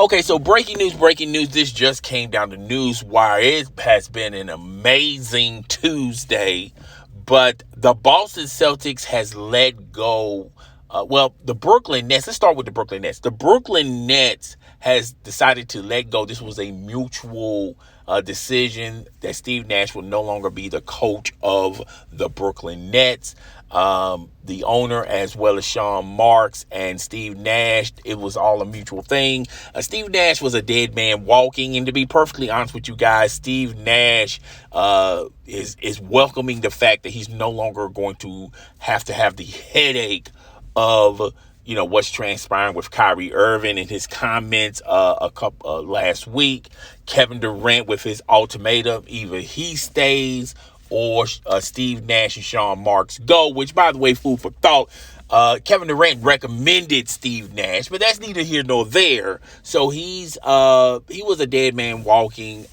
Okay, so breaking news. This just came down to Newswire. It has been an amazing Tuesday, but the Boston Celtics has let go. The Brooklyn Nets, let's start with the Brooklyn Nets. The Brooklyn Nets has decided to let go. This was a mutual decision that Steve Nash will no longer be the coach of the Brooklyn Nets. The owner, as well as Sean Marks and Steve Nash, it was all a mutual thing. Steve Nash was a dead man walking, and to be perfectly honest with you guys, Steve Nash is welcoming the fact that he's no longer going to have the headache of what's transpiring with Kyrie Irving and his comments last week. Kevin Durant with his ultimatum: either he stays or Steve Nash and Sean Marks go, which, by the way, food for thought. Kevin Durant recommended Steve Nash, but that's neither here nor there. So he was a dead man walking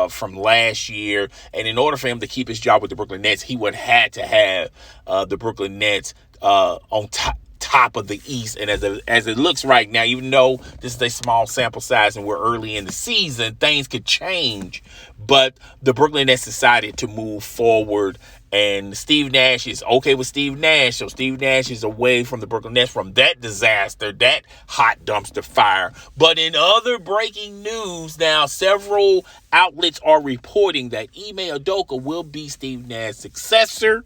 from last year, and in order for him to keep his job with the Brooklyn Nets, he would have to have the Brooklyn Nets on top of the East. And as it looks right now, even though this is a small sample size and we're early in the season, things could change. But the Brooklyn Nets decided to move forward, and Steve Nash is okay with Steve Nash. So Steve Nash is away from the Brooklyn Nets, from that disaster, that hot dumpster fire. But in other breaking news now, several outlets are reporting that Ime Udoka will be Steve Nash's successor.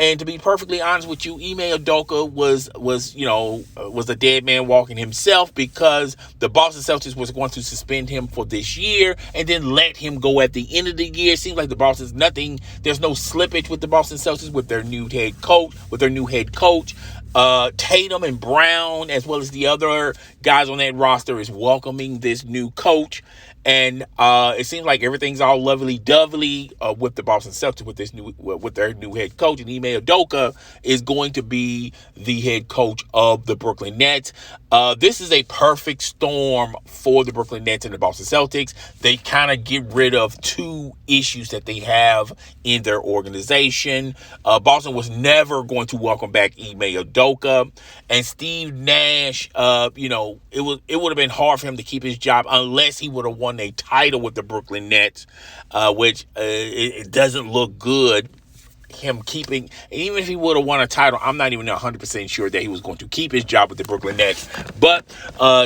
And to be perfectly honest with you, Ime Udoka was a dead man walking himself, because the Boston Celtics was going to suspend him for this year and then let him go at the end of the year. It seems like there's no slippage with the Boston Celtics with their new head coach. Tatum and Brown, as well as the other guys on that roster, is welcoming this new coach. And it seems like everything's all lovely-dovely with the Boston Celtics with their new head coach. And Ime Udoka is going to be the head coach of the Brooklyn Nets. This is a perfect storm for the Brooklyn Nets and the Boston Celtics. They kind of get rid of two issues that they have in their organization. Boston was never going to welcome back Ime Udoka, and Steve Nash. It would have been hard for him to keep his job unless he would have won a title with the Brooklyn Nets, which it doesn't look good. Him keeping, even if he would have won a title, I'm not even 100% sure that he was going to keep his job with the Brooklyn Nets. But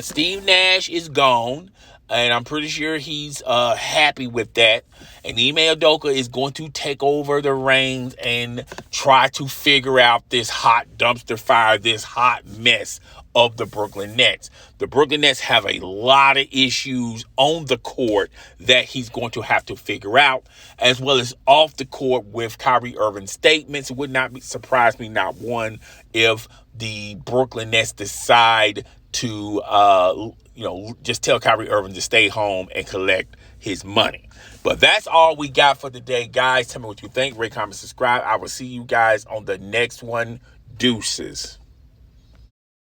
Steve Nash is gone, and I'm pretty sure he's happy with that. And Ime Udoka is going to take over the reins and try to figure out this hot dumpster fire, this hot mess of the Brooklyn Nets. The Brooklyn Nets have a lot of issues on the court that he's going to have to figure out, as well as off the court with Kyrie Irving's statements. It would not surprise me not one if the Brooklyn Nets decide to just tell Kyrie Irving to stay home and collect his money. But that's all we got for today, guys. Tell me what you think. Rate, comment, subscribe. I will see you guys on the next one. Deuces.